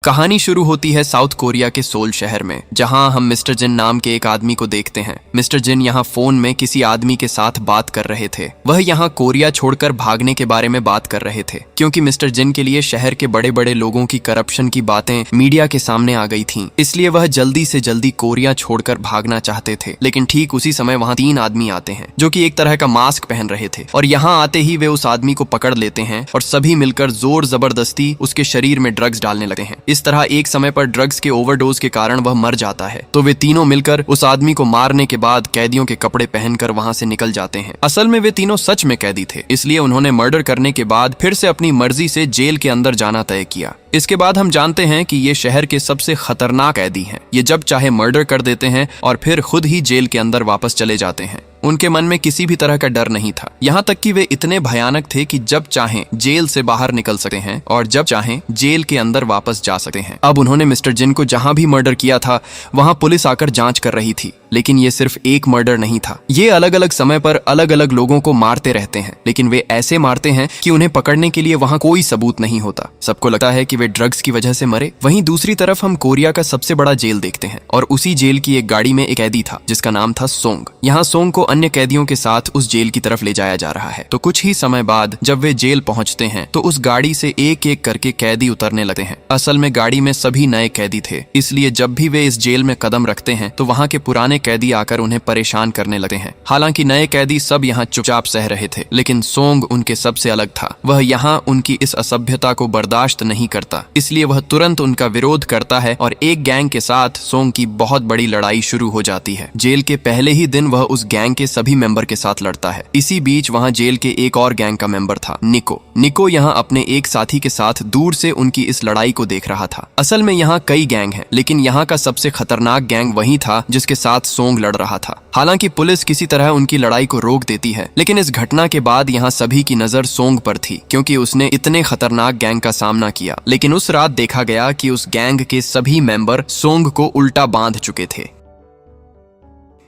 कहानी शुरू होती है साउथ कोरिया के सोल शहर में, जहां हम मिस्टर जिन नाम के एक आदमी को देखते हैं। मिस्टर जिन यहाँ फोन में किसी आदमी के साथ बात कर रहे थे। वह यहाँ कोरिया छोड़कर भागने के बारे में बात कर रहे थे, क्योंकि मिस्टर जिन के लिए शहर के बड़े बड़े लोगों की करप्शन की बातें मीडिया के सामने आ गई थीं। इसलिए वह जल्दी से जल्दी कोरिया छोड़कर भागना चाहते थे। लेकिन ठीक उसी समय वहाँ 3 आदमी आते हैं जो कि एक तरह का मास्क पहन रहे थे, और यहाँ आते ही वे उस आदमी को पकड़ लेते हैं और सभी मिलकर जोर जबरदस्ती उसके शरीर में ड्रग्स डालने लगते हैं। इस तरह एक समय पर ड्रग्स के ओवरडोज के कारण वह मर जाता है। तो वे तीनों मिलकर उस आदमी को मारने के बाद कैदियों के कपड़े पहनकर वहां से निकल जाते हैं। असल में वे तीनों सच में कैदी थे, इसलिए उन्होंने मर्डर करने के बाद फिर से अपनी मर्जी से जेल के अंदर जाना तय किया। इसके बाद हम जानते हैं कि ये शहर के सबसे खतरनाक कैदी हैं। ये जब चाहे मर्डर कर देते हैं और फिर खुद ही जेल के अंदर वापस चले जाते हैं। उनके मन में किसी भी तरह का डर नहीं था, यहाँ तक कि वे इतने भयानक थे कि जब चाहें जेल से बाहर निकल सकते हैं और जब चाहें जेल के अंदर वापस जा सकते हैं। अब उन्होंने मिस्टर जिन को जहां भी मर्डर किया था वहां पुलिस आकर जांच कर रही थी, लेकिन ये सिर्फ एक मर्डर नहीं था। ये अलग अलग समय पर अलग अलग लोगों को मारते रहते हैं, लेकिन वे ऐसे मारते हैं कि उन्हें पकड़ने के लिए वहां कोई सबूत नहीं होता। सबको लगता है कि वे ड्रग्स की वजह से मरे। वहीं दूसरी तरफ हम कोरिया का सबसे बड़ा जेल देखते हैं, और उसी जेल की एक गाड़ी में एक कैदी था जिसका नाम था सोंग। यहाँ सोंग को अन्य कैदियों के साथ उस जेल की तरफ ले जाया जा रहा है। तो कुछ ही समय बाद जब वे जेल पहुंचते हैं तो उस गाड़ी से एक एक करके कैदी उतरने लगते हैं। असल में गाड़ी में सभी नए कैदी थे, इसलिए जब भी वे इस जेल में कदम रखते हैं तो वहाँ के पुराने कैदी आकर उन्हें परेशान करने लगते हैं। हालांकि नए कैदी सब यहाँ चुपचाप सह रहे थे, लेकिन सोंग उनके सबसे अलग था। वह यहाँ उनकी इस असभ्यता को बर्दाश्त नहीं करता, इसलिए वह तुरंत उनका विरोध करता है और एक गैंग के साथ सोंग की बहुत बड़ी लड़ाई शुरू हो जाती है। जेल के पहले ही दिन वह उस गैंग के सभी मेंबर के साथ लड़ता है। इसी बीच वहाँ जेल के एक और गैंग का मेंबर था, निको यहाँ अपने एक साथी के साथ दूर से उनकी इस लड़ाई को देख रहा था। असल में यहाँ कई गैंग हैं, लेकिन यहाँ का सबसे खतरनाक गैंग वही था जिसके साथ सोंग लड़ रहा था। हालांकि पुलिस किसी तरह उनकी लड़ाई को रोक देती है, लेकिन इस घटना के बाद यहाँ सभी की नजर सोंग पर थी, क्योंकि उसने इतने खतरनाक गैंग का सामना किया। लेकिन उस रात देखा गया कि उस गैंग के सभी मेंबर सोंग को उल्टा बांध चुके थे।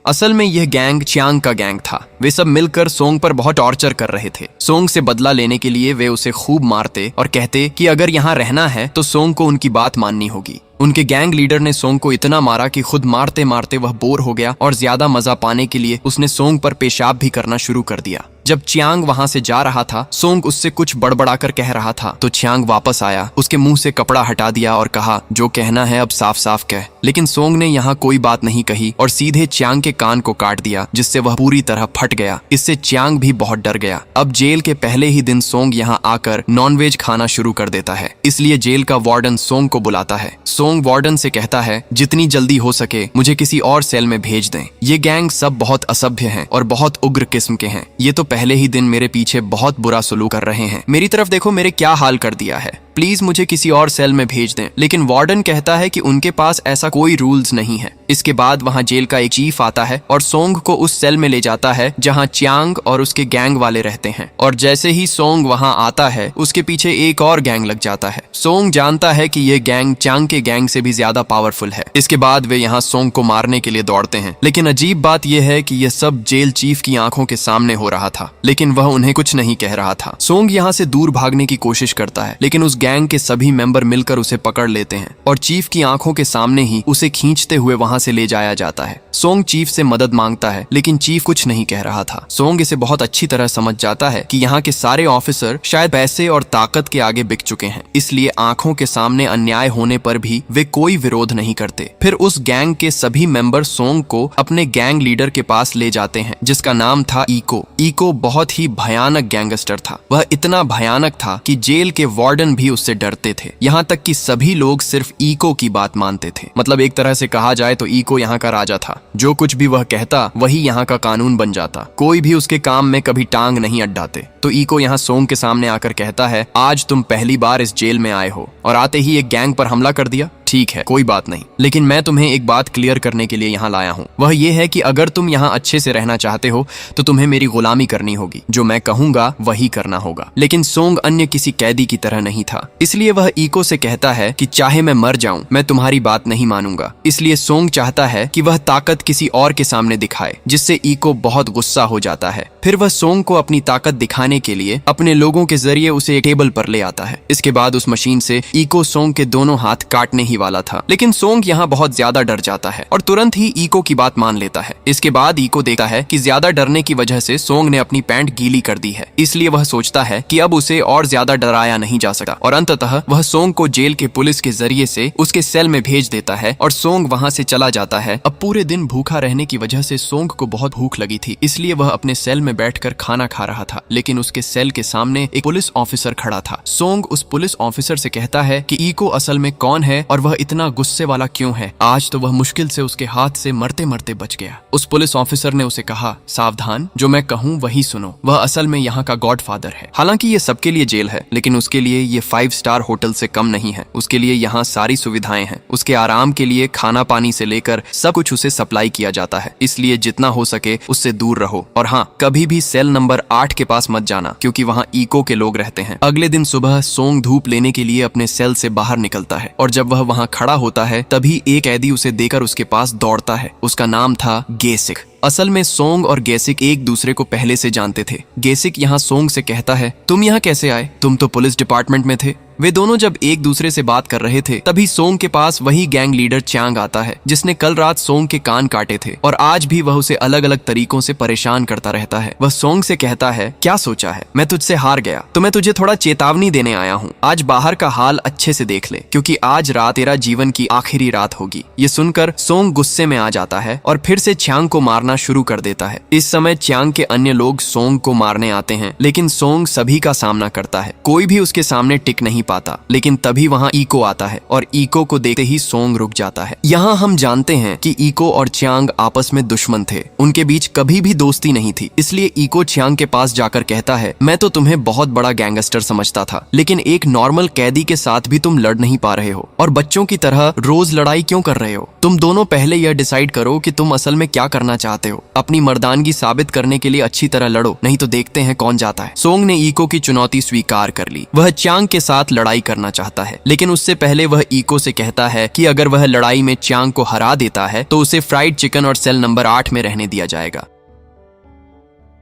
असल में यह गैंग चियांग का गैंग था। वे सब मिलकर सोंग पर बहुत टॉर्चर कर रहे थे। सोंग से बदला लेने के लिए वे उसे खूब मारते और कहते कि अगर यहाँ रहना है तो सोंग को उनकी बात माननी होगी। उनके गैंग लीडर ने सोंग को इतना मारा कि खुद मारते मारते वह बोर हो गया और ज्यादा मजा पाने के लिए उसने सोंग पर पेशाब भी करना शुरू कर दिया। जब चियांग वहां से जा रहा था, सोंग उससे कुछ बड़बड़ाकर कह रहा था, तो चियांग वापस आया, उसके मुंह से कपड़ा हटा दिया और कहा, जो कहना है अब साफ साफ कह। लेकिन सोंग ने यहाँ कोई बात नहीं कही और सीधे चियांग के कान को काट दिया, जिससे वह पूरी तरह फट गया। इससे चियांग भी बहुत डर गया। अब जेल के पहले ही दिन सोंग यहाँ आकर नॉनवेज खाना शुरू कर देता है, इसलिए जेल का वार्डन सोंग को बुलाता है। सोंग वार्डन से कहता है, जितनी जल्दी हो सके मुझे किसी और सेल में भेज दें। ये गैंग सब बहुत असभ्य हैं और बहुत उग्र किस्म के हैं। ये तो पहले ही दिन मेरे पीछे बहुत बुरा सलूक कर रहे हैं। मेरी तरफ देखो, मेरे क्या हाल कर दिया है। प्लीज मुझे किसी और सेल में भेज दें। लेकिन वार्डन कहता है कि उनके पास ऐसा कोई रूल्स नहीं है। इसके बाद वहां जेल का एक चीफ आता है और सोंग को उस सेल में ले जाता है जहां चियांग और उसके गैंग वाले रहते हैं। और जैसे ही सोंग वहां आता है, उसके पीछे एक और गैंग लग जाता है। सोंग जानता है कि यह गैंग चियांग के गैंग से भी ज्यादा पावरफुल है। इसके बाद वे यहाँ सोंग को मारने के लिए दौड़ते हैं। लेकिन अजीब बात यह है कि यह सब जेल चीफ की आंखों के सामने हो रहा था, लेकिन वह उन्हें कुछ नहीं कह रहा था। सोंग यहाँ से दूर भागने की कोशिश करता है, लेकिन उस गैंग के सभी मेंबर मिलकर उसे पकड़ लेते हैं और चीफ की आंखों के सामने ही उसे खींचते हुए वहां से ले जाया जाता है। सोंग चीफ से मदद मांगता है, लेकिन चीफ कुछ नहीं कह रहा था। सोंग इसे बहुत अच्छी तरह समझ जाता है कि यहाँ के सारे ऑफिसर शायद पैसे और ताकत के आगे बिक चुके हैं, इसलिए आंखों के सामने अन्याय होने पर भी वे कोई विरोध नहीं करते। फिर उस गैंग के सभी मेंबर सोंग को अपने गैंग लीडर के पास ले जाते हैं, जिसका नाम था इको बहुत ही भयानक गैंगस्टर था। वह इतना भयानक था कि जेल के वार्डन भी उससे डरते थे। यहाँ तक कि सभी लोग सिर्फ इको की बात मानते थे। मतलब एक तरह से कहा जाए तो इको यहाँ का राजा था। जो कुछ भी वह कहता वही यहाँ का कानून बन जाता। कोई भी उसके काम में कभी टांग नहीं अड्डाते। तो इको यहाँ सोंग के सामने आकर कहता है, आज तुम पहली बार इस जेल में आए हो और आते ही एक गैंग पर हमला कर दिया। ठीक है, कोई बात नहीं, लेकिन मैं तुम्हें एक बात क्लियर करने के लिए यहाँ लाया हूँ। वह ये है कि अगर तुम यहाँ अच्छे से रहना चाहते हो तो तुम्हें मेरी गुलामी करनी होगी। जो मैं कहूंगा वही करना होगा। लेकिन सोंग अन्य किसी कैदी की तरह नहीं था, इसलिए वह ईको से कहता है कि चाहे मैं मर जाऊं, मैं तुम्हारी बात नहीं मानूंगा। इसलिए सोंग चाहता है कि वह ताकत किसी और के सामने दिखाए, जिससे ईको बहुत गुस्सा हो जाता है। फिर वह सोंग को अपनी ताकत दिखाने के लिए अपने लोगों के जरिए उसे एक टेबल पर ले आता है। इसके बाद उस मशीन से ईको सोंग के दोनों हाथ काटने ही वाला था, लेकिन सोंग यहाँ बहुत ज्यादा डर जाता है और तुरंत ही ईको की बात मान लेता है। इसके बाद ईको देखता है कि ज्यादा डरने की वजह से सोंग ने अपनी पैंट गीली कर दी है, इसलिए वह सोचता है कि अब उसे और ज्यादा डराया नहीं जा सकता और अंततः वह सोंग को जेल के पुलिस के जरिए से उसके सेल में भेज देता है और सोंग वहाँ से चला जाता है। अब पूरे दिन भूखा रहने की वजह से सोंग को बहुत भूख लगी थी, इसलिए वह अपने सेल में बैठकर खाना खा रहा था, लेकिन उसके सेल के सामने एक पुलिस ऑफिसर खड़ा था। सोंग उस पुलिस ऑफिसर से कहता है कि ईको असल में कौन है और वह इतना गुस्से वाला क्यों है। आज तो वह मुश्किल से उसके हाथ से मरते मरते बच गया। उस पुलिस ऑफिसर ने उसे कहा, सावधान, जो मैं कहूँ वही सुनो। वह असल में यहाँ का गॉडफादर है। हालांकि ये सबके लिए जेल है, लेकिन उसके लिए ये 5 स्टार होटल से कम नहीं है। उसके लिए यहाँ सारी सुविधाएं हैं। उसके आराम के लिए खाना पानी से लेकर सब कुछ उसे सप्लाई किया जाता है, इसलिए जितना हो सके उससे दूर रहो। और हाँ, कभी भी सेल नंबर 8 के पास मत जाना, क्योंकि वहाँ ईको के लोग रहते हैं। अगले दिन सुबह सोंग धूप लेने के लिए अपने सेल से बाहर निकलता है और जब वह वहाँ खड़ा होता है तभी एक कैदी उसे देखकर उसके पास दौड़ता है। उसका नाम था गेसिक। असल में सोंग और गेसिक एक दूसरे को पहले से जानते थे। गेसिक यहाँ सोंग से कहता है, तुम यहाँ कैसे आए? तुम तो पुलिस डिपार्टमेंट में थे। वे दोनों जब एक दूसरे से बात कर रहे थे तभी सोंग के पास वही गैंग लीडर च्यांग आता है, जिसने कल रात सोंग के कान काटे थे और आज भी वह उसे अलग अलग तरीकों से परेशान करता रहता है। वह सोंग से कहता है, क्या सोचा है? मैं तुझसे हार गया तो मैं तुझे थोड़ा चेतावनी देने आया हूँ। आज बाहर का हाल अच्छे से देख ले, क्योंकि आज रात तेरा जीवन की आखिरी रात होगी। ये सुनकर सोंग गुस्से में आ जाता है और फिर से च्यांग को मारना शुरू कर देता है। इस समय च्यांग के अन्य लोग सोंग को मारने आते हैं, लेकिन सोंग सभी का सामना करता है। कोई भी उसके सामने टिक नहीं पाता। लेकिन तभी वहाँ ईको आता है और ईको को देखते ही सोंग रुक जाता है। यहाँ हम जानते हैं कि ईको और च्यांग आपस में दुश्मन थे। उनके बीच कभी भी दोस्ती नहीं थी। इसलिए ईको च्यांग के पास जाकर कहता है, मैं तो तुम्हें बहुत बड़ा गैंगस्टर समझता था, लेकिन एक नॉर्मल कैदी के साथ भी तुम लड़ नहीं पा रहे हो और बच्चों की तरह रोज लड़ाई क्यों कर रहे हो? तुम दोनों पहले यह डिसाइड करो कि तुम असल में क्या करना चाहते हो। अपनी मर्दानगी साबित करने के लिए अच्छी तरह लड़ो, नहीं तो देखते हैं कौन जाता है। सोंग ने ईको की चुनौती स्वीकार कर ली। वह च्यांग के साथ लड़ाई करना चाहता है, लेकिन उससे पहले वह ईको से कहता है कि अगर वह लड़ाई में च्यांग को हरा देता है तो उसे फ्राइड चिकन और सेल नंबर 8 में रहने दिया जाएगा,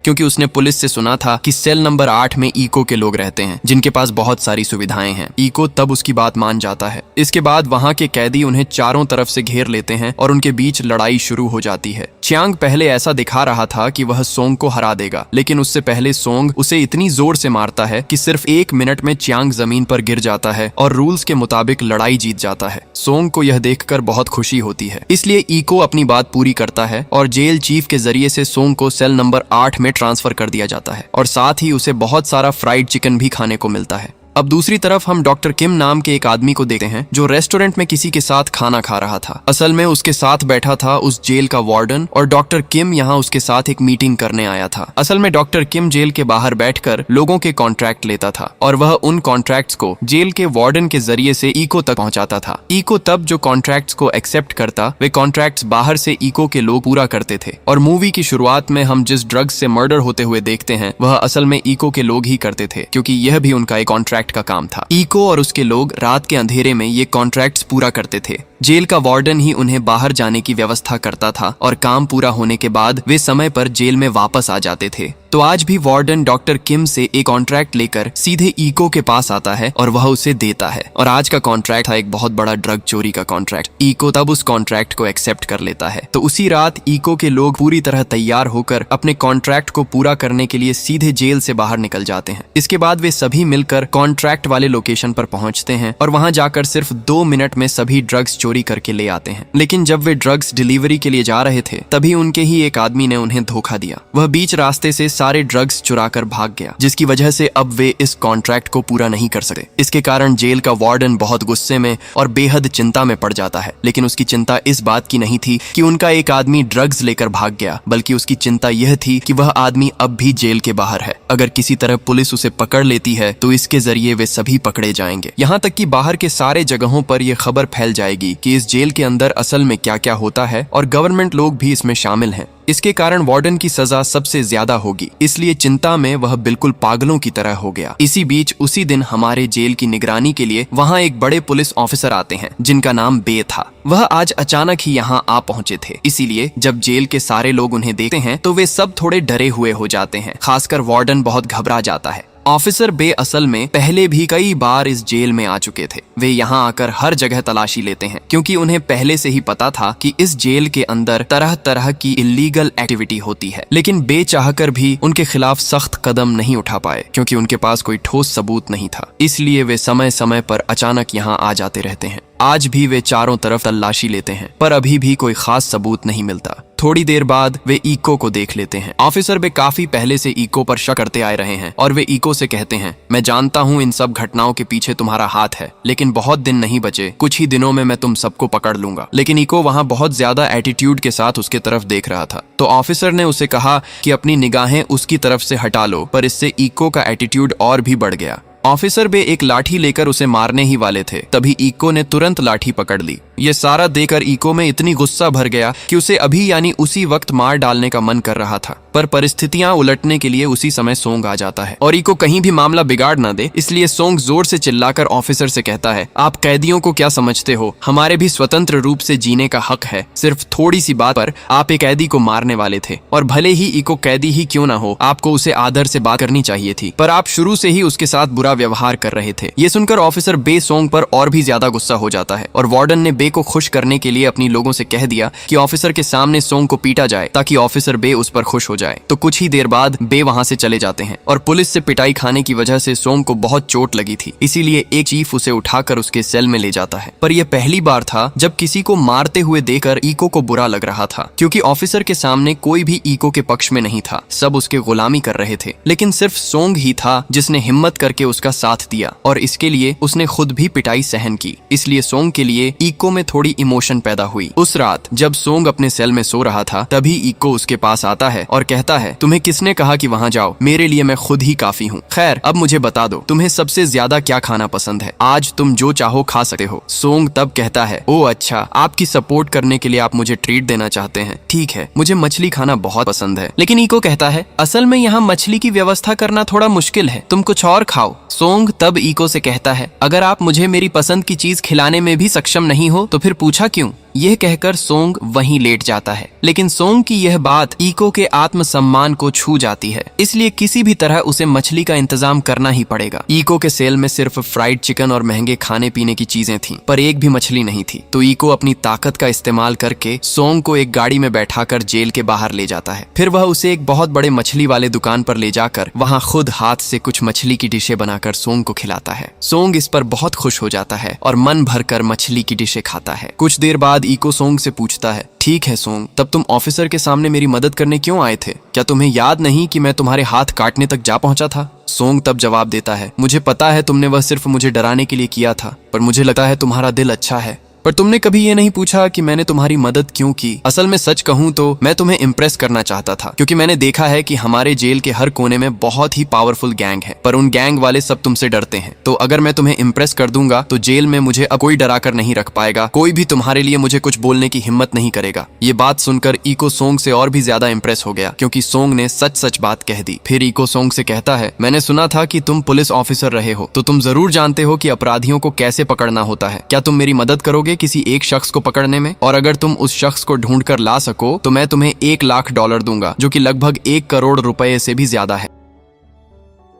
क्योंकि उसने पुलिस से सुना था कि सेल नंबर 8 में ईको के लोग रहते हैं जिनके पास बहुत सारी सुविधाएं हैं। ईको तब उसकी बात मान जाता है। इसके बाद वहां के कैदी उन्हें चारों तरफ से घेर लेते हैं और उनके बीच लड़ाई शुरू हो जाती है। च्यांग पहले ऐसा दिखा रहा था कि वह सोंग को हरा देगा, लेकिन उससे पहले सोंग उसे इतनी जोर से मारता है कि सिर्फ 1 मिनट में च्यांग जमीन पर गिर जाता है और रूल्स के मुताबिक लड़ाई जीत जाता है। सोंग को यह देखकर बहुत खुशी होती है, इसलिए ईको अपनी बात पूरी करता है और जेल चीफ के जरिए से सोंग को सेल नंबर 8 में ट्रांसफर कर दिया जाता है और साथ ही उसे बहुत सारा फ्राइड चिकन भी खाने को मिलता है। अब दूसरी तरफ हम डॉक्टर किम नाम के एक आदमी को देखते हैं जो रेस्टोरेंट में किसी के साथ खाना खा रहा था। असल में उसके साथ बैठा था उस जेल का वार्डन और डॉक्टर किम यहाँ उसके साथ एक मीटिंग करने आया था। असल में डॉक्टर किम जेल के बाहर बैठकर लोगों के कॉन्ट्रैक्ट लेता था और वह उन कॉन्ट्रैक्ट्स को जेल के वार्डन के जरिए से ईको तक पहुंचाता था। ईको तब जो कॉन्ट्रैक्ट्स को एक्सेप्ट करता, वे कॉन्ट्रैक्ट्स बाहर से ईको के लोग पूरा करते थे और मूवी की शुरुआत में हम जिस ड्रग्स से मर्डर होते हुए देखते हैं वह असल में ईको के लोग ही करते थे, क्योंकि यह भी उनका एक कॉन्ट्रैक्ट का काम था। ईको और उसके लोग रात के अंधेरे में ये कॉन्ट्रैक्ट्स पूरा करते थे। जेल का वार्डन ही उन्हें बाहर जाने की व्यवस्था करता था और काम पूरा होने के बाद वे समय पर जेल में वापस आ जाते थे। तो आज भी वार्डन डॉक्टर किम से एक कॉन्ट्रैक्ट लेकर सीधे ईको के पास आता है और वह उसे देता है और आज का कॉन्ट्रैक्ट था एक बहुत बड़ा ड्रग चोरी का कॉन्ट्रैक्ट। ईको तब उस कॉन्ट्रैक्ट को एक्सेप्ट कर लेता है। तो उसी रात ईको के लोग पूरी तरह तैयार होकर अपने कॉन्ट्रैक्ट को पूरा करने के लिए सीधे जेल से बाहर निकल जाते हैं। इसके बाद वे सभी मिलकर कॉन्ट्रैक्ट वाले लोकेशन पर पहुंचते हैं और वहां जाकर सिर्फ 2 मिनट में सभी ड्रग्स चोरी करके ले आते हैं। लेकिन जब वे ड्रग्स डिलीवरी के लिए जा रहे थे तभी उनके ही एक आदमी ने उन्हें धोखा दिया। वह बीच रास्ते से सारे ड्रग्स चुरा कर भाग गया, जिसकी वजह से अब वे इस कॉन्ट्रैक्ट को पूरा नहीं कर सकते। इसके कारण जेल का वार्डन बहुत गुस्से में और बेहद चिंता में पड़ जाता है। लेकिन उसकी चिंता इस बात की नहीं थी कि उनका एक आदमी ड्रग्स लेकर भाग गया, बल्कि उसकी चिंता यह थी कि वह आदमी अब भी जेल के बाहर है। अगर किसी तरह पुलिस उसे पकड़ लेती है तो इसके जरिए वे सभी पकड़े जाएंगे। यहाँ तक कि बाहर के सारे जगहों पर यह खबर फैल जाएगी कि इस जेल के अंदर असल में क्या क्या होता है और गवर्नमेंट लोग भी इसमें शामिल हैं। इसके कारण वार्डन की सजा सबसे ज्यादा होगी, इसलिए चिंता में वह बिल्कुल पागलों की तरह हो गया। इसी बीच उसी दिन हमारे जेल की निगरानी के लिए वहाँ एक बड़े पुलिस ऑफिसर आते हैं जिनका नाम बे था। वह आज अचानक ही यहाँ आ पहुंचे थे, इसीलिए जब जेल के सारे लोग उन्हें देखते हैं तो वे सब थोड़े डरे हुए हो जाते हैं। खासकर वार्डन बहुत घबरा जाता है। ऑफिसर बे असल में पहले भी कई बार इस जेल में आ चुके थे। वे यहाँ आकर हर जगह तलाशी लेते हैं, क्योंकि उन्हें पहले से ही पता था कि इस जेल के अंदर तरह तरह की इलीगल एक्टिविटी होती है। लेकिन बे चाहकर भी उनके खिलाफ सख्त कदम नहीं उठा पाए, क्योंकि उनके पास कोई ठोस सबूत नहीं था। इसलिए वे समय समय पर अचानक यहाँ आ जाते रहते हैं। आज भी वे चारों तरफ तलाशी लेते हैं, पर अभी भी कोई खास सबूत नहीं मिलता। थोड़ी देर बाद वे इको को देख लेते हैं। ऑफिसर वे काफी पहले से इको पर शक करते आए रहे हैं और वे इको से कहते हैं, मैं जानता हूँ इन सब घटनाओं के पीछे तुम्हारा हाथ है, लेकिन बहुत दिन नहीं बचे, कुछ ही दिनों में मैं तुम सबको पकड़ लूंगा। लेकिन इको वहाँ बहुत ज्यादा एटीट्यूड के साथ उसके तरफ देख रहा था। तो ऑफिसर ने उसे कहा कि अपनी निगाहें उसकी तरफ से हटा लो, पर इससे इको का एटीट्यूड और भी बढ़ गया। ऑफिसर बे एक लाठी लेकर उसे मारने ही वाले थे, तभी इको ने तुरंत लाठी पकड़ ली। ये सारा देखकर इको में इतनी गुस्सा भर गया कि उसे अभी यानी उसी वक्त मार डालने का मन कर रहा था। पर परिस्थितियां उलटने के लिए उसी समय सोंग आ जाता है और इको कहीं भी मामला बिगाड़ ना दे, इसलिए सोंग जोर से चिल्लाकर ऑफिसर से कहता है, आप कैदियों को क्या समझते हो? हमारे भी स्वतंत्र रूप से जीने का हक है। सिर्फ थोड़ी सी बात पर आप एक कैदी को मारने वाले थे, और भले ही इको कैदी ही क्यों ना हो, आपको उसे आदर से बात करनी चाहिए थी, पर आप शुरू से ही उसके साथ बुरा व्यवहार कर रहे थे। ये सुनकर ऑफिसर बे सोंग पर और भी ज्यादा गुस्सा हो जाता है और वार्डन ने बे को खुश करने के लिए अपनी लोगों से कह दिया कि ऑफिसर के सामने सोंग को पीटा जाए, ताकि ऑफिसर बे उस पर खुश हो जाए। तो कुछ ही देर बाद बे वहां से चले जाते हैं और पुलिस से पिटाई खाने की वजह से सोंग को बहुत चोट लगी थी, इसीलिए एक चीफ उसे उठाकर उसके सेल में ले जाता है। पर यह पहली बार था जब किसी को मारते हुए देखकर इको को बुरा लग रहा था, क्योंकि ऑफिसर के सामने कोई भी इको के पक्ष में नहीं था, सब उसके गुलामी कर रहे थे। लेकिन सिर्फ सोंग ही था जिसने हिम्मत करके उसका साथ दिया, और इसके लिए उसने खुद भी पिटाई सहन की। इसलिए सोंग के लिए इको में थोड़ी इमोशन पैदा हुई। उस रात जब सोंग अपने सेल में सो रहा था, तभी इको उसके पास आता है और कहता है, तुम्हें किसने कहा कि वहां जाओ? मेरे लिए मैं खुद ही काफी हूँ। खैर, अब मुझे बता दो, तुम्हें सबसे ज्यादा क्या खाना पसंद है? आज तुम जो चाहो खा सकते हो। सोंग तब कहता है, ओ अच्छा, आपकी सपोर्ट करने के लिए आप मुझे ट्रीट देना चाहते हैं। ठीक है, मुझे मछली खाना बहुत पसंद है। लेकिन इको कहता है, असल में यहाँ मछली की व्यवस्था करना थोड़ा मुश्किल है, तुम कुछ और खाओ। सोंग तब इको से कहता है, अगर आप मुझे मेरी पसंद की चीज खिलाने में भी सक्षम नहीं हो तो फिर पूछा क्यों? यह कहकर सोंग वहीं लेट जाता है। लेकिन सोंग की यह बात इको के आत्मसम्मान को छू जाती है, इसलिए किसी भी तरह उसे मछली का इंतजाम करना ही पड़ेगा। इको के सेल में सिर्फ फ्राइड चिकन और महंगे खाने पीने की चीजें थीं, पर एक भी मछली नहीं थी। तो इको अपनी ताकत का इस्तेमाल करके सोंग को एक गाड़ी में बैठाकर जेल के बाहर ले जाता है। फिर वह उसे एक बहुत बड़े मछली वाले दुकान पर ले जाकर वहाँ खुद हाथ से कुछ मछली की डिशें बनाकर सोंग को खिलाता है। सोंग इस पर बहुत खुश हो जाता है और मन भरकर मछली की डिशें खाता है। कुछ देर बाद इको सोंग से पूछता है, ठीक है सोंग, तब तुम ऑफिसर के सामने मेरी मदद करने क्यों आए थे? क्या तुम्हें याद नहीं कि मैं तुम्हारे हाथ काटने तक जा पहुंचा था? सोंग तब जवाब देता है, मुझे पता है तुमने वह सिर्फ मुझे डराने के लिए किया था, पर मुझे लगता है तुम्हारा दिल अच्छा है। पर तुमने कभी ये नहीं पूछा कि मैंने तुम्हारी मदद क्यों की। असल में सच कहूँ तो मैं तुम्हें इम्प्रेस करना चाहता था, क्योंकि मैंने देखा है कि हमारे जेल के हर कोने में बहुत ही पावरफुल गैंग है, पर उन गैंग वाले सब तुमसे डरते हैं। तो अगर मैं तुम्हें इम्प्रेस कर दूंगा तो जेल में मुझे अब कोई डरा कर नहीं रख पाएगा, कोई भी तुम्हारे लिए मुझे कुछ बोलने की हिम्मत नहीं करेगा। ये बात सुनकर इको सोंग से और भी ज्यादा इम्प्रेस हो गया, क्योंकि सोंग ने सच सच बात कह दी। फिर इको सोंग से कहता है, मैंने सुना था कि तुम पुलिस ऑफिसर रहे हो, तो तुम जरूर जानते हो कि अपराधियों को कैसे पकड़ना होता है। क्या तुम मेरी मदद करोगे किसी एक शख्स को पकड़ने में? और अगर तुम उस शख्स को ढूंढ कर ला सको तो मैं तुम्हें $1,00,000 दूंगा, जो कि लगभग 1 करोड़ रुपए से भी ज्यादा है।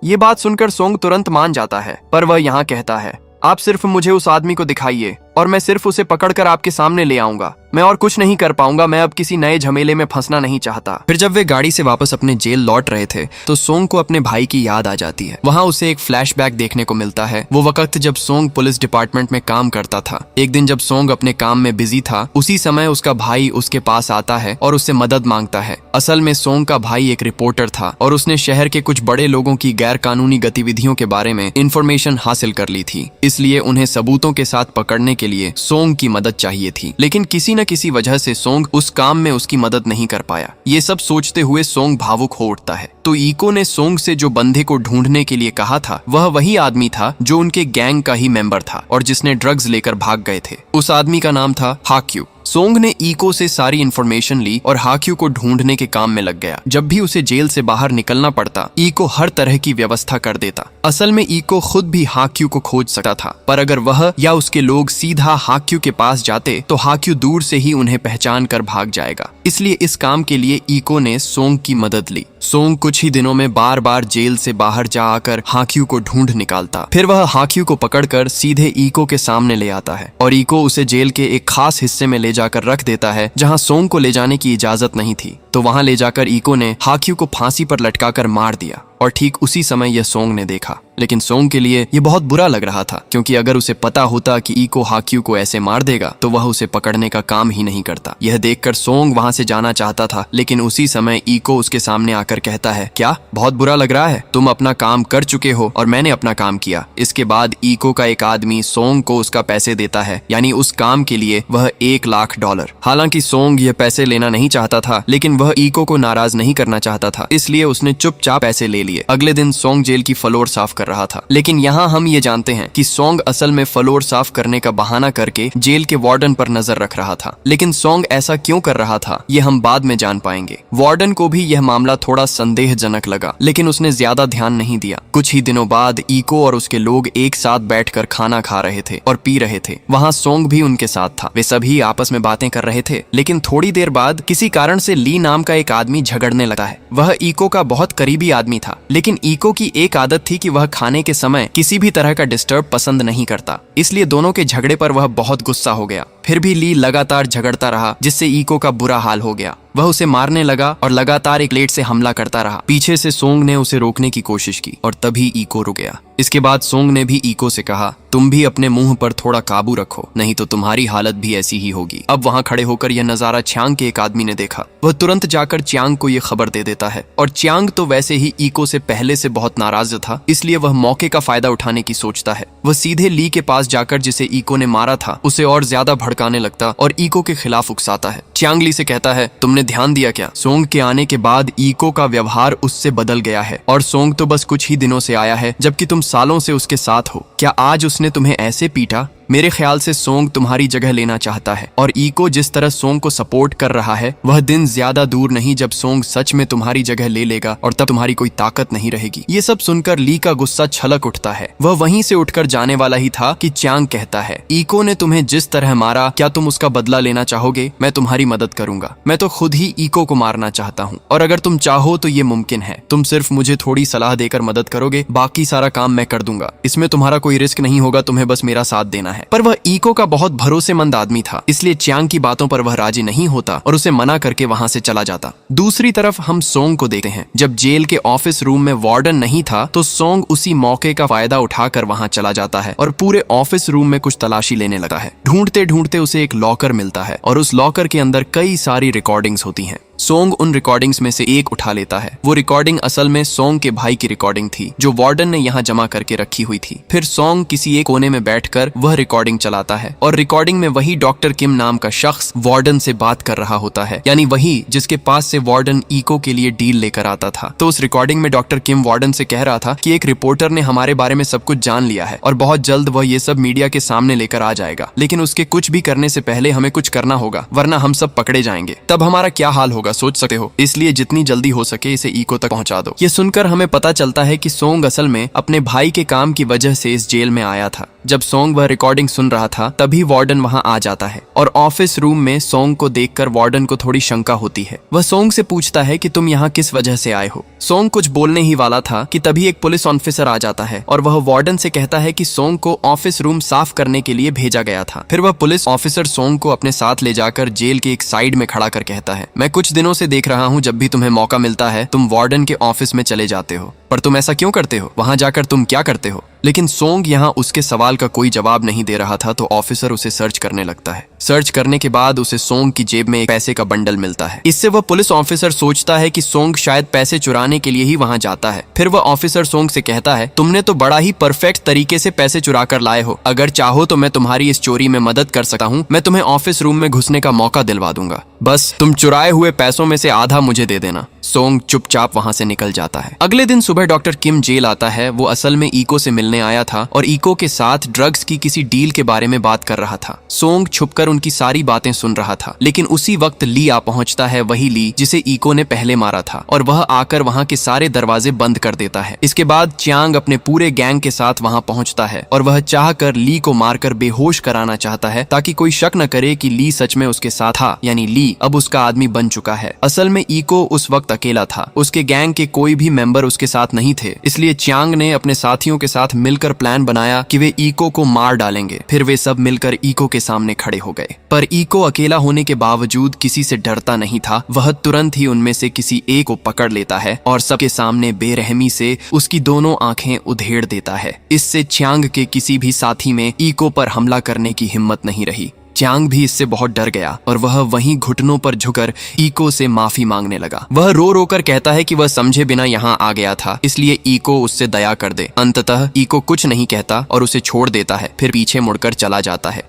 ये बात सुनकर सोंग तुरंत मान जाता है, पर वह यहाँ कहता है, आप सिर्फ मुझे उस आदमी को दिखाइए और मैं सिर्फ उसे पकड़कर आपके सामने ले आऊंगा। मैं और कुछ नहीं कर पाऊंगा, मैं अब किसी नए झमेले में फंसना नहीं चाहता। फिर जब वे गाड़ी से वापस अपने जेल लौट रहे थे तो सोंग को अपने भाई की याद आ जाती है। वहाँ उसे एक फ्लैशबैक देखने को मिलता है, वो वक्त जब सोंग पुलिस डिपार्टमेंट में काम करता था। एक दिन जब सोंग अपने काम में बिजी था, उसी समय उसका भाई उसके पास आता है और उससे मदद मांगता है। असल में सोंग का भाई एक रिपोर्टर था और उसने शहर के कुछ बड़े लोगों की गैर कानूनी गतिविधियों के बारे में इंफॉर्मेशन हासिल कर ली थी, इसलिए उन्हें सबूतों के साथ पकड़ने के लिए सोंग की मदद चाहिए थी। लेकिन किसी न किसी वजह से सोंग उस काम में उसकी मदद नहीं कर पाया। ये सब सोचते हुए सोंग भावुक हो उठता है। तो ईको ने सोंग से जो बंदे को ढूंढने के लिए कहा था वह वही आदमी था जो उनके गैंग का ही मेंबर था और जिसने ड्रग्स लेकर भाग गए थे। उस आदमी का नाम था हाक्यू। सोंग ने ईको से सारी इंफॉर्मेशन ली और हाक्यू को ढूंढने के काम में लग गया। जब भी उसे जेल से बाहर निकलना पड़ता, ईको हर तरह की व्यवस्था कर देता। असल में ईको खुद भी हाक्यू को खोज सकता था, पर अगर वह या उसके लोग सीधा हाक्यू के पास जाते तो हाक्यू दूर से ही उन्हें पहचान कर भाग जाएगा। इसलिए इस काम के लिए ईको ने सोंग की मदद ली। सोंग कुछ ही दिनों में बार बार जेल से बाहर जा आकर हाक्यू को ढूंढ निकालता। फिर वह हाक्यू को पकड़कर सीधे ईको के सामने ले आता है और ईको उसे जेल के एक खास हिस्से में ले जाकर रख देता है जहां सोंग को ले जाने की इजाजत नहीं थी। तो वहां ले जाकर ईको ने हाक्यू को फांसी पर लटकाकर मार दिया और ठीक उसी समय यह सोंग ने देखा। लेकिन सोंग के लिए यह बहुत बुरा लग रहा था, क्योंकि अगर उसे पता होता कि ईको हाक्यू को ऐसे मार देगा तो वह उसे पकड़ने का काम ही नहीं करता। यह देखकर सोंग वहां से जाना चाहता था, लेकिन उसी समय ईको उसके सामने आकर कहता है, क्या बहुत बुरा लग रहा है? तुम अपना काम कर चुके हो और मैंने अपना काम किया। इसके बाद ईको का एक आदमी सोंग को उसका पैसे देता है, यानी उस काम के लिए वह $1,00,000। हालांकि सोंग यह पैसे लेना नहीं चाहता था, लेकिन वह ईको को नाराज नहीं करना चाहता था, इसलिए उसने चुपचाप पैसे ले लिए। अगले दिन सोंग जेल की फ्लोर साफ कर रहा था। लेकिन यहाँ हम ये जानते हैं कि सोंग असल में फ्लोर साफ करने का बहाना करके जेल के वार्डन पर नजर रख रहा था। लेकिन सोंग ऐसा क्यों कर रहा था ये हम बाद में जान पाएंगे। वार्डन को भी यह मामला थोड़ा संदेहजनक लगा, लेकिन उसने ज्यादा ध्यान नहीं दिया। कुछ ही दिनों बाद ईको और उसके लोग एक साथ बैठकर खाना खा रहे थे और पी रहे थे। वहाँ सोंग भी उनके साथ था। वे सभी आपस में बातें कर रहे थे, लेकिन थोड़ी देर बाद किसी कारण से ली नाम का एक आदमी झगड़ने लगा है। वह ईको का बहुत करीबी आदमी था, लेकिन ईको की एक आदत थी कि वह खाने के समय किसी भी तरह का डिस्टर्ब पसंद नहीं करता। इसलिए दोनों के झगड़े पर वह बहुत गुस्सा हो गया। फिर भी ली लगातार झगड़ता रहा, जिससे ईको का बुरा हाल हो गया। वह उसे मारने लगा और लगातार एक प्लेट से हमला करता रहा। पीछे से सोंग ने उसे रोकने की कोशिश की और तभी ईको रुक गया। इसके बाद सोंग ने भी ईको से कहा, तुम भी अपने मुंह पर थोड़ा काबू रखो, नहीं तो तुम्हारी हालत भी ऐसी ही होगी। अब वहाँ खड़े होकर यह नजारा च्यांग के एक आदमी ने देखा। वह तुरंत जाकर च्यांग को यह खबर दे देता है और च्यांग तो वैसे ही ईको से पहले से बहुत नाराज था, इसलिए वह मौके का फायदा उठाने की सोचता है। वह सीधे ली के पास जाकर जिसे ईको ने मारा था उसे और ज्यादा भड़काने लगता और ईको के खिलाफ उकसाता है। च्यांग ली से कहता है, तुमने ध्यान दिया क्या? सोंग के आने के बाद ईको का व्यवहार उससे बदल गया है और सोंग तो बस कुछ ही दिनों से आया है, जबकि तुम सालों से उसके साथ हो। क्या आज उसने तुम्हें ऐसे पीटा? मेरे ख्याल से सोंग तुम्हारी जगह लेना चाहता है और ईको जिस तरह सोंग को सपोर्ट कर रहा है वह दिन ज्यादा दूर नहीं जब सोंग सच में तुम्हारी जगह ले लेगा और तब तुम्हारी कोई ताकत नहीं रहेगी। ये सब सुनकर ली का गुस्सा छलक उठता है। वह वहीं से उठकर जाने वाला ही था कि च्यांग कहता है, ईको ने तुम्हें जिस तरह मारा, क्या तुम उसका बदला लेना चाहोगे? मैं तुम्हारी मदद करूंगा। मैं तो खुद ही ईको को मारना चाहता हूँ और अगर तुम चाहो तो ये मुमकिन है। तुम सिर्फ मुझे थोड़ी सलाह देकर मदद करोगे, बाकी सारा काम मैं कर दूंगा। इसमें तुम्हारा कोई रिस्क नहीं होगा, तुम्हें बस मेरा साथ देना है। पर वह ईको का बहुत भरोसेमंद आदमी था, इसलिए च्यांग की बातों पर वह राजी नहीं होता और उसे मना करके वहां से चला जाता। दूसरी तरफ हम सोंग को देखते हैं। जब जेल के ऑफिस रूम में वार्डन नहीं था तो सोंग उसी मौके का फायदा उठाकर वहां चला जाता है और पूरे ऑफिस रूम में कुछ तलाशी लेने लगा है। ढूंढते ढूंढते उसे एक लॉकर मिलता है और उस लॉकर के अंदर कई सारी रिकॉर्डिंग्स होती हैं। सोंग उन रिकॉर्डिंग्स में से एक उठा लेता है। वो रिकॉर्डिंग असल में सोंग के भाई की रिकॉर्डिंग थी जो वार्डन ने यहाँ जमा करके रखी हुई थी। फिर सोंग किसी एक कोने में बैठकर वह रिकॉर्डिंग चलाता है और रिकॉर्डिंग में वही डॉक्टर किम नाम का शख्स वार्डन से बात कर रहा होता है, यानी वही जिसके पास से वार्डन ईको के लिए डील लेकर आता था। तो उस रिकॉर्डिंग में डॉक्टर किम वार्डन से कह रहा था कि एक रिपोर्टर ने हमारे बारे में सब कुछ जान लिया है और बहुत जल्द वह ये सब मीडिया के सामने लेकर आ जाएगा, लेकिन उसके कुछ भी करने से पहले हमें कुछ करना होगा, वरना हम सब पकड़े जाएंगे। तब हमारा क्या हाल होगा सोच सकते हो, इसलिए जितनी जल्दी हो सके इसे ईको तक पहुंचा दो। ये सुनकर हमें पता चलता है कि सोंग असल में अपने भाई के काम की वजह से इस जेल में आया था। जब सोंग वह रिकॉर्डिंग सुन रहा था तभी वार्डन वहां आ जाता है और ऑफिस रूम में सोंग को देखकर वार्डन को थोड़ी शंका होती है। वह सोंग से पूछता है कि तुम यहाँ किस वजह से आए हो। सोंग कुछ बोलने ही वाला था कि तभी एक पुलिस ऑफिसर आ जाता है और वह वार्डन से कहता है कि सोंग को ऑफिस रूम साफ करने के लिए भेजा गया था। फिर वह पुलिस ऑफिसर सोंग को अपने साथ ले जाकर जेल के एक साइड में खड़ा कर कहता है, मैं कुछ दिनों से देख रहा हूँ जब भी तुम्हें मौका मिलता है तुम वार्डन के ऑफिस में चले जाते हो, पर तुम ऐसा क्यों करते हो? वहां जाकर तुम क्या करते हो? लेकिन सोंग यहाँ उसके सवाल का कोई जवाब नहीं दे रहा था तो ऑफिसर उसे सर्च करने लगता है। सर्च करने के बाद उसे सोंग की जेब में एक पैसे का बंडल मिलता है। इससे वह पुलिस ऑफिसर सोचता है कि सोंग शायद पैसे चुराने के लिए ही वहां जाता है। फिर वह ऑफिसर सोंग से कहता है, तुमने तो बड़ा ही परफेक्ट तरीके से पैसे चुरा कर लाए हो, अगर चाहो तो मैं तुम्हारी इस चोरी में मदद कर सकता हूँ। मैं तुम्हें ऑफिस रूम में घुसने का मौका दिलवा दूंगा, बस तुम चुराए हुए पैसों में से आधा मुझे दे देना। सोंग चुपचाप वहां से निकल जाता है। अगले दिन सुबह डॉक्टर किम जेल आता है। वो असल में ईको से मिलने आया था और ईको के साथ ड्रग्स की किसी डील के बारे में बात कर रहा था। सोंग छुपकर उनकी सारी बातें सुन रहा था, लेकिन उसी वक्त ली आ पहुंचता है, वही ली जिसे ईको ने पहले मारा था, और वह आकर वहां के सारे दरवाजे बंद कर देता है। इसके बाद च्यांग अपने पूरे गैंग के साथ वहां पहुंचता है और वह चाहकर ली को मारकर बेहोश कराना चाहता है ताकि कोई शक न करे कि ली सच में उसके साथ था, यानी ली अब उसका आदमी बन चुका है। असल में ईको उस वक्त अकेला था, उसके गैंग के कोई भी मेंबर उसके साथ नहीं थे, इसलिए च्यांग ने अपने साथियों के साथ मिलकर प्लान बनाया कि वे ईको को मार डालेंगे। फिर वे सब मिलकर ईको के सामने खड़े हो गए, पर ईको अकेला होने के बावजूद किसी से डरता नहीं था। वह तुरंत ही उनमें से किसी एक को पकड़ लेता है और सबके सामने बेरहमी से उसकी दोनों आंखें उधेड़ देता है। इससे च्यांग के किसी भी साथी में ईको पर हमला करने की हिम्मत नहीं रही। च्यांग भी इससे बहुत डर गया और वह वहीं घुटनों पर झुकर ईको से माफी मांगने लगा। वह रो रो कर कहता है कि वह समझे बिना यहाँ आ गया था, इसलिए ईको उससे दया कर दे। अंततः ईको कुछ नहीं कहता और उसे छोड़ देता है, फिर पीछे मुड़कर चला जाता है।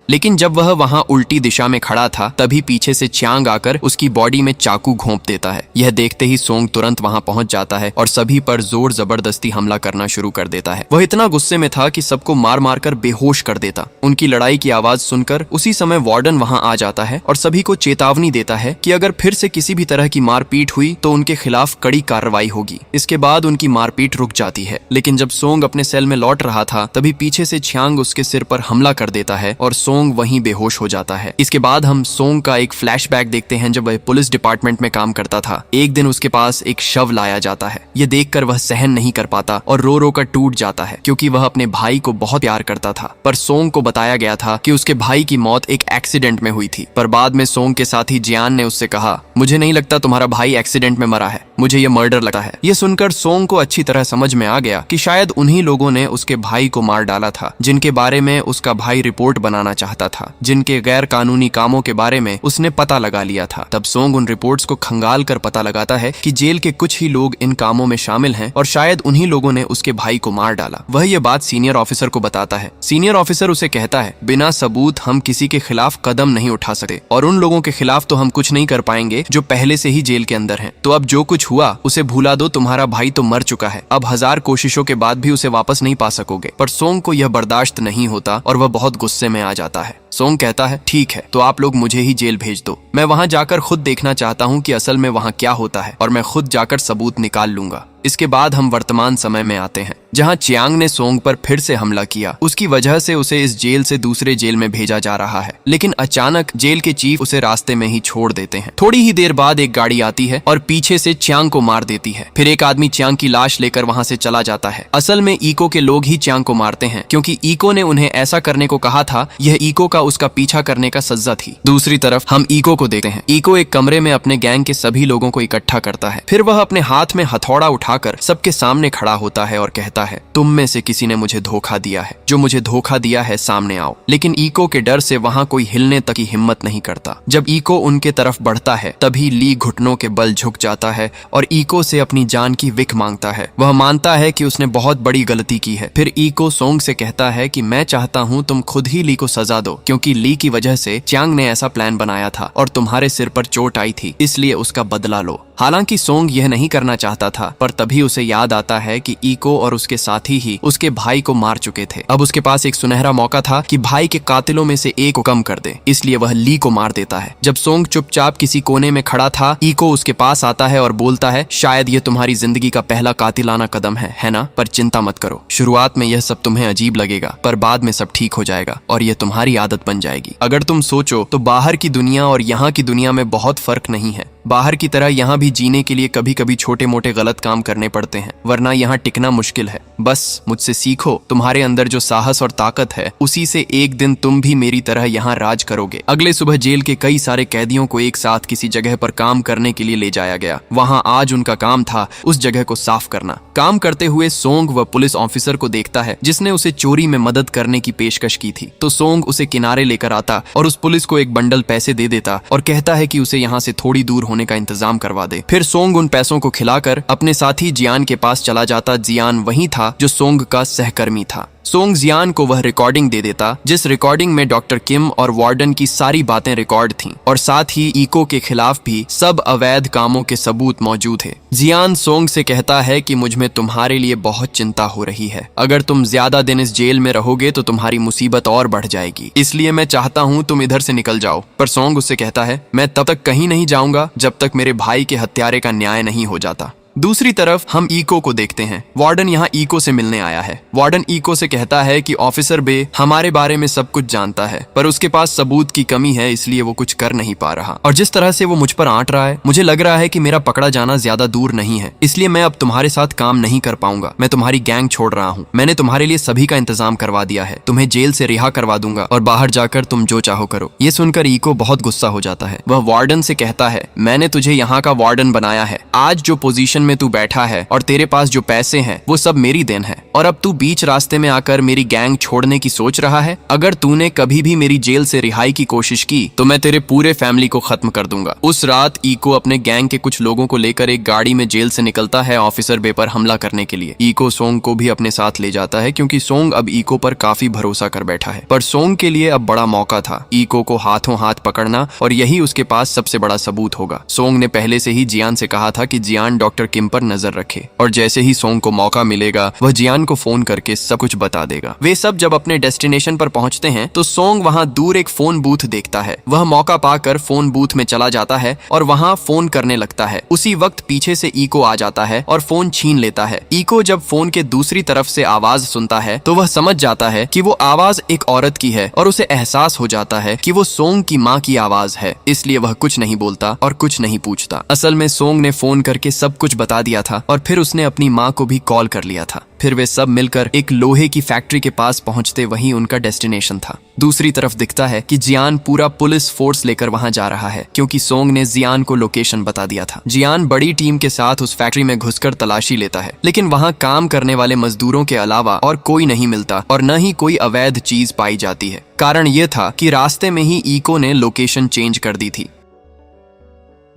लेकिन जब वह वहां उल्टी दिशा में खड़ा था तभी पीछे से च्यांग आकर उसकी बॉडी में चाकू घोंप देता है। यह देखते ही सोंग तुरंत वहां पहुंच जाता है और सभी पर जोर जबरदस्ती हमला करना शुरू कर देता है। वह इतना गुस्से में था कि सबको मार मार कर बेहोश कर देता। उनकी लड़ाई की आवाज सुनकर उसी समय वार्डन वहां आ जाता है और सभी को चेतावनी देता है कि अगर फिर से किसी भी तरह की मारपीट हुई तो उनके खिलाफ कड़ी कार्रवाई होगी। इसके बाद उनकी मारपीट रुक जाती है, लेकिन जब सोंग अपने सेल में लौट रहा था तभी पीछे से च्यांग उसके सिर पर हमला कर देता है और सोंग वहीं बेहोश हो जाता है। इसके बाद हम सोंग का एक फ्लैशबैक देखते हैं जब वह पुलिस डिपार्टमेंट में काम करता था। एक दिन उसके पास एक शव लाया जाता है। यह देखकर वह सहन नहीं कर पाता और रो रो कर टूट जाता है, क्योंकि वह अपने भाई को बहुत प्यार करता था। पर सोंग को बताया गया था कि उसके भाई की मौत एक एक्सीडेंट में हुई थी। पर बाद में सोंग के साथी जियान ने उससे कहा, मुझे नहीं लगता तुम्हारा भाई एक्सीडेंट में मरा है, मुझे यह मर्डर लगता है। यह सुनकर सोंग को अच्छी तरह समझ में आ गया कि शायद उन्हीं लोगों ने उसके भाई को मार डाला था जिनके बारे में उसका भाई रिपोर्ट बनाना चाहता था, जिनके गैर कानूनी कामों के बारे में उसने पता लगा लिया था। तब सोंग उन रिपोर्ट्स को खंगाल कर पता लगाता है कि जेल के कुछ ही लोग इन कामों में शामिल हैं और शायद उन्हीं लोगों ने उसके भाई को मार डाला। वह यह बात सीनियर ऑफिसर को बताता है। सीनियर ऑफिसर उसे कहता है, बिना सबूत हम किसी के खिलाफ कदम नहीं उठा सकते और उन लोगों के खिलाफ तो हम कुछ नहीं कर पाएंगे जो पहले से ही जेल के अंदर हैं। तो अब जो कुछ हुआ उसे भूला दो, तुम्हारा भाई तो मर चुका है, अब 1000 कोशिशों के बाद भी उसे वापस नहीं पा सकोगे। पर सोंग को यह बर्दाश्त नहीं होता और वह बहुत गुस्से में आ जाता है। सोंग कहता है, ठीक है, तो आप लोग मुझे ही जेल भेज दो, मैं वहां जाकर खुद देखना चाहता हूं कि असल में वहां क्या होता है और मैं खुद जाकर सबूत निकाल लूंगा। इसके बाद हम वर्तमान समय में आते हैं जहां च्यांग ने सोंग पर फिर से हमला किया। उसकी वजह से उसे इस जेल से दूसरे जेल में भेजा जा रहा है, लेकिन अचानक जेल के चीफ उसे रास्ते में ही छोड़ देते हैं। थोड़ी ही देर बाद एक गाड़ी आती है और पीछे से च्यांग को मार देती है। फिर एक आदमी च्यांग की लाश लेकर वहां से चला जाता है। असल में ईको के लोग ही च्यांग को मारते हैं, क्योंकि ईको ने उन्हें ऐसा करने को कहा था। यह ईको का उसका पीछा करने का सज्जा थी। दूसरी तरफ हम ईको को देखते हैं। ईको एक कमरे में अपने गैंग के सभी लोगों को इकट्ठा करता है। फिर वह अपने हाथ में हथौड़ा उठाकर सबके सामने खड़ा होता है और कहता है, तुम में से किसी ने मुझे धोखा दिया है, जो मुझे धोखा दिया है सामने आओ। लेकिन ईको के डर से वहां कोई हिलने तक की हिम्मत नहीं करता। जब ईको उनके तरफ बढ़ता है तभी ली घुटनों के बल झुक जाता है और ईको से अपनी जान की विक मांगता है। वह मानता है कि उसने बहुत बड़ी गलती की है। फिर ईको सोंग से कहता है कि मैं चाहता हूं तुम खुद ही ली को सजा दो, क्योंकि ली की वजह से च्यांग ने ऐसा प्लान बनाया था और तुम्हारे सिर पर चोट आई थी, इसलिए उसका बदला लो। हालांकि सोंग यह नहीं करना चाहता था, पर तभी उसे याद आता है कि इको और उसके साथी ही उसके भाई को मार चुके थे। अब उसके पास एक सुनहरा मौका था कि भाई के कातिलों में से एक को कम कर दे, इसलिए वह ली को मार देता है। जब सोंग चुपचाप किसी कोने में खड़ा था, इको उसके पास आता है और बोलता है, शायद ये तुम्हारी जिंदगी का पहला कातिलाना कदम है ना? पर चिंता मत करो, शुरुआत में यह सब तुम्हें अजीब लगेगा, पर बाद में सब ठीक हो जाएगा और यह तुम्हारी आदत बन जाएगी। अगर तुम सोचो तो बाहर की दुनिया और यहाँ की दुनिया में बहुत फर्क नहीं है। बाहर की तरह यहाँ भी जीने के लिए कभी कभी छोटे मोटे गलत काम करने पड़ते हैं, वरना यहाँ टिकना मुश्किल है। बस मुझसे सीखो, तुम्हारे अंदर जो साहस और ताकत है, उसी से एक दिन तुम भी मेरी तरह यहाँ राज करोगे। अगले सुबह जेल के कई सारे कैदियों को एक साथ किसी जगह पर काम करने के लिए ले जाया गया। वहाँ आज उनका काम था उस जगह को साफ करना। काम करते हुए सोंग वह पुलिस ऑफिसर को देखता है जिसने उसे चोरी में मदद करने की पेशकश की थी। तो सोंग उसे किनारे लेकर आता और उस पुलिस को एक बंडल पैसे दे देता और कहता है कि उसे यहाँ से थोड़ी दूर होने का इंतजाम करवा दे। फिर सोंग उन पैसों को खिलाकर अपने साथी जियान के पास चला जाता। जियान वही था जो सोंग का सहकर्मी था। सोंग जियान को वह रिकॉर्डिंग दे देता जिस रिकॉर्डिंग में डॉक्टर किम और वार्डन की सारी बातें रिकॉर्ड थीं और साथ ही इको के खिलाफ भी सब अवैध कामों के सबूत मौजूद थे। जियान सोंग से कहता है कि मुझ में तुम्हारे लिए बहुत चिंता हो रही है। अगर तुम ज्यादा दिन इस जेल में रहोगे तो तुम्हारी मुसीबत और बढ़ जाएगी, इसलिए मैं चाहता हूँ तुम इधर से निकल जाओ। पर सोंग उससे कहता है, मैं तब तक कहीं नहीं जाऊंगा जब तक मेरे भाई के हत्यारे का न्याय नहीं हो जाता। दूसरी तरफ हम इको को देखते हैं। वार्डन यहाँ इको से मिलने आया है। वार्डन इको से कहता है कि ऑफिसर बे हमारे बारे में सब कुछ जानता है, पर उसके पास सबूत की कमी है, इसलिए वो कुछ कर नहीं पा रहा। और जिस तरह से वो मुझ पर आंट रहा है, मुझे लग रहा है कि मेरा पकड़ा जाना ज्यादा दूर नहीं है, इसलिए मैं अब तुम्हारे साथ काम नहीं कर पाऊंगा। मैं तुम्हारी गैंग छोड़ रहा हूँ। मैंने तुम्हारे लिए सभी का इंतजाम करवा दिया है। तुम्हें जेल से रिहा करवा दूंगा और बाहर जाकर तुम जो चाहो करो। ये सुनकर इको बहुत गुस्सा हो जाता है। वह वार्डन से कहता है, मैंने तुझे यहाँ का वार्डन बनाया है। आज जो पोजीशन में तू बैठा है और तेरे पास जो पैसे हैं वो सब मेरी देन है, और अब तू बीच रास्ते में आकर मेरी गैंग छोड़ने की सोच रहा है। अगर तूने कभी भी मेरी जेल से रिहाई की कोशिश की तो मैं तेरे पूरे फैमिली को खत्म कर दूंगा। उस रात इको अपने गैंग के कुछ लोगों को लेकर एक गाड़ी में जेल से निकलता है ऑफिसर बे पर हमला करने के लिए। इको सोंग को भी अपने साथ ले जाता है क्योंकि सोंग अब इको पर काफी भरोसा कर बैठा है। पर सोंग के लिए अब बड़ा मौका था इको को हाथों हाथ पकड़ना, और यही उसके पास सबसे बड़ा सबूत होगा। सोंग ने पहले से ही जियान से कहा था कि जियान डॉक्टर किम पर नजर रखे, और जैसे ही सोंग को मौका मिलेगा वह जियान को फोन करके सब कुछ बता देगा। वे सब जब अपने डेस्टिनेशन पर पहुंचते हैं तो सोंग वहां दूर एक फोन बूथ देखता है। वह मौका पाकर फोन बूथ में चला जाता है और वहां फोन करने लगता है। उसी वक्त पीछे से इको आ जाता है और फोन छीन लेता है। इको जब फोन के दूसरी तरफ से आवाज सुनता है तो वह समझ जाता है कि वो आवाज एक औरत की है, और उसे एहसास हो जाता है कि वो सोंग की माँ की आवाज है। इसलिए वह कुछ नहीं बोलता और कुछ नहीं पूछता। असल में सोंग ने फोन करके सब कुछ बता दिया था और फिर उसने अपनी माँ को भी कॉल कर लिया था। फिर वे सब मिलकर एक लोहे की फैक्ट्री के पास पहुंचते वही उनका डेस्टिनेशन था। दूसरी तरफ दिखता है कि जियान पूरा पुलिस फोर्स लेकर वहां जा रहा है क्योंकि सोंग ने जियान को लोकेशन बता दिया था। जियान बड़ी टीम के साथ उस फैक्ट्री में घुसकर तलाशी लेता है, लेकिन वहां काम करने वाले मजदूरों के अलावा और कोई नहीं मिलता और न ही कोई अवैध चीज पाई जाती है। कारण ये था कि रास्ते में ही इको ने लोकेशन चेंज कर दी थी।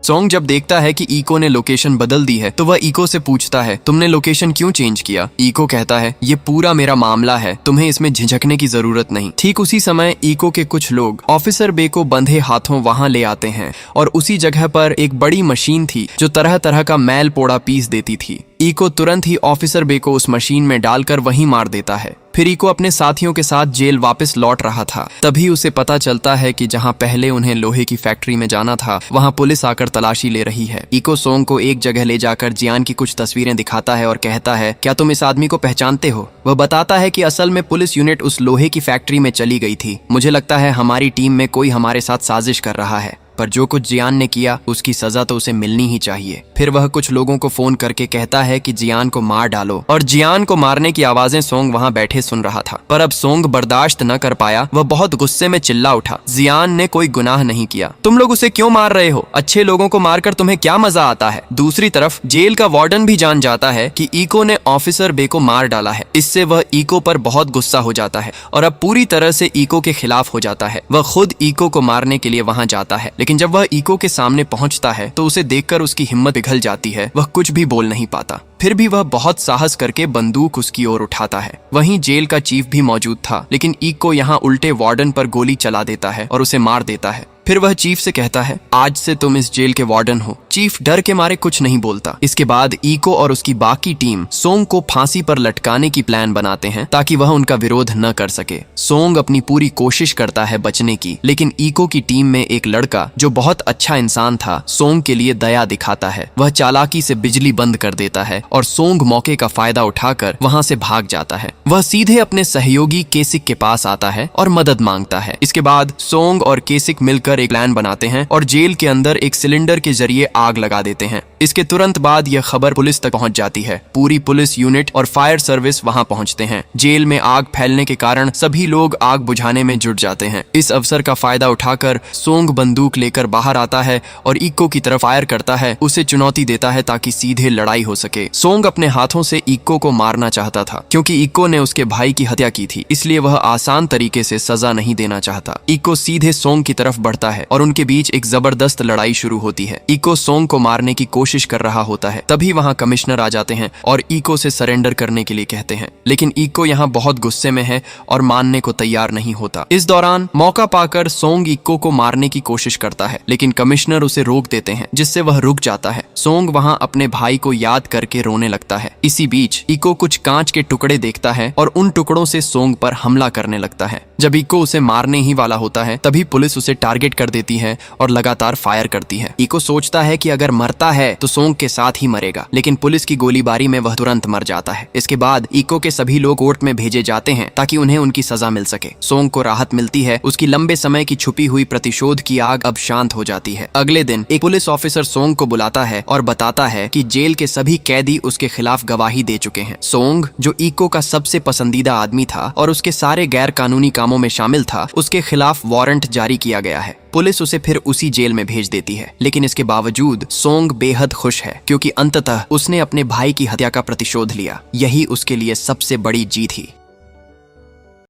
सोंग जब देखता है कि इको ने लोकेशन बदल दी है तो वह इको से पूछता है, तुमने लोकेशन क्यों चेंज किया? इको कहता है, ये पूरा मेरा मामला है, तुम्हें इसमें झिझकने की जरूरत नहीं। ठीक उसी समय इको के कुछ लोग ऑफिसर बे को बंधे हाथों वहां ले आते हैं, और उसी जगह पर एक बड़ी मशीन थी जो तरह तरह का मैल पोड़ा पीस देती थी। इको तुरंत ही ऑफिसर बे को उस मशीन में डालकर वहीं मार देता है। फिर इको अपने साथियों के साथ जेल वापस लौट रहा था। तभी उसे पता चलता है कि जहां पहले उन्हें लोहे की फैक्ट्री में जाना था वहां पुलिस आकर तलाशी ले रही है। इको सोंग को एक जगह ले जाकर जियान की कुछ तस्वीरें दिखाता है और कहता है, क्या तुम इस आदमी को पहचानते हो? वह बताता है कि असल में पुलिस यूनिट उस लोहे की फैक्ट्री में चली गई थी। मुझे लगता है हमारी टीम में कोई हमारे साथ साजिश कर रहा है, पर जो कुछ जियान ने किया उसकी सजा तो उसे मिलनी ही चाहिए। फिर वह कुछ लोगों को फोन करके कहता है कि जियान को मार डालो, और जियान को मारने की आवाजें सोंग वहां बैठे सुन रहा था। पर अब सोंग बर्दाश्त न कर पाया, वह बहुत गुस्से में चिल्ला उठा, जियान ने कोई गुनाह नहीं किया, तुम लोग उसे क्यों मार रहे हो? अच्छे लोगों को मारकर तुम्हें क्या मजा आता है? दूसरी तरफ जेल का वार्डन भी जान जाता है कि इको ने ऑफिसर बे को मार डाला है। इससे वह इको पर बहुत गुस्सा हो जाता है और अब पूरी तरह से इको के खिलाफ हो जाता है। वह खुद इको को मारने के लिए वहां जाता है, लेकिन जब वह इको के सामने पहुंचता है तो उसे देखकर उसकी हिम्मत पिघल जाती है। वह कुछ भी बोल नहीं पाता। फिर भी वह बहुत साहस करके बंदूक उसकी ओर उठाता है। वहीं जेल का चीफ भी मौजूद था, लेकिन इको यहाँ उल्टे वार्डन पर गोली चला देता है और उसे मार देता है। फिर वह चीफ से कहता है, आज से तुम इस जेल के वार्डन हो। चीफ डर के मारे कुछ नहीं बोलता। इसके बाद इको और उसकी बाकी टीम सोंग को फांसी पर लटकाने की प्लान बनाते हैं ताकि वह उनका विरोध न कर सके। सोंग अपनी पूरी कोशिश करता है बचने की, लेकिन इको की टीम में एक लड़का जो बहुत अच्छा इंसान था सोंग के लिए दया दिखाता है। वह चालाकी से बिजली बंद कर देता है और सोंग मौके का फायदा उठाकर वहां से भाग जाता है। वह सीधे अपने सहयोगी केसिक के पास आता है और मदद मांगता है। इसके बाद सोंग और केसिक मिलकर एक प्लान बनाते हैं और जेल के अंदर एक सिलेंडर के जरिए आग लगा देते हैं। इसके तुरंत बाद यह खबर पुलिस तक पहुंच जाती है। पूरी पुलिस यूनिट और फायर सर्विस वहां पहुंचते हैं। जेल में आग फैलने के कारण सभी लोग आग बुझाने में जुट जाते हैं। इस अवसर का फायदा उठाकर सोंग बंदूक लेकर बाहर आता है और इको की तरफ फायर करता है, उसे चुनौती देता है ताकि सीधे लड़ाई हो सके। सोंग अपने हाथों से इको को मारना चाहता था क्योंकि इको ने उसके भाई की हत्या की थी, इसलिए वह आसान तरीके से सजा नहीं देना चाहता। इको सीधे सोंग की तरफ बढ़ता है और उनके बीच एक जबरदस्त लड़ाई शुरू होती है। इको सोंग को मारने की कोशिश कर रहा होता है, तभी वहां कमिश्नर आ जाते हैं और इको से सरेंडर करने के लिए कहते हैं, लेकिन इको यहाँ बहुत गुस्से में है और मानने को तैयार नहीं होता। इस दौरान मौका पाकर सोंग इको को मारने की कोशिश करता है, लेकिन कमिश्नर उसे रोक देते हैं, जिससे वह रुक जाता है। सोंग वहां अपने भाई को याद करके रोने लगता है। इसी बीच इको कुछ कांच के टुकड़े देखता है और उन टुकड़ों से सोंग पर हमला करने लगता है। जब इको उसे मारने ही वाला होता है, तभी पुलिस उसे टारगेट कर देती है और लगातार फायर करती है। इको सोचता है कि अगर मरता है तो सोंग के साथ ही मरेगा, लेकिन पुलिस की गोलीबारी में वह तुरंत मर जाता है। इसके बाद इको के सभी लोग कोर्ट में भेजे जाते हैं ताकि उन्हें उनकी सजा मिल सके। सोंग को राहत मिलती है। उसकी लंबे समय की छुपी हुई प्रतिशोध की आग अब शांत हो जाती है। अगले दिन एक पुलिस ऑफिसर सोंग को बुलाता है और बताता है कि जेल के सभी कैदी उसके खिलाफ गवाही दे चुके हैं। सोंग, जो इको का सबसे पसंदीदा आदमी था और उसके सारे गैर कानूनी कामों में शामिल था, उसके खिलाफ वारंट जारी किया गया है। पुलिस उसे फिर उसी जेल में भेज देती है, लेकिन इसके बावजूद सोंग बेहद खुश है क्योंकि अंततः उसने अपने भाई की हत्या का प्रतिशोध लिया। यही उसके लिए सबसे बड़ी जीत थी।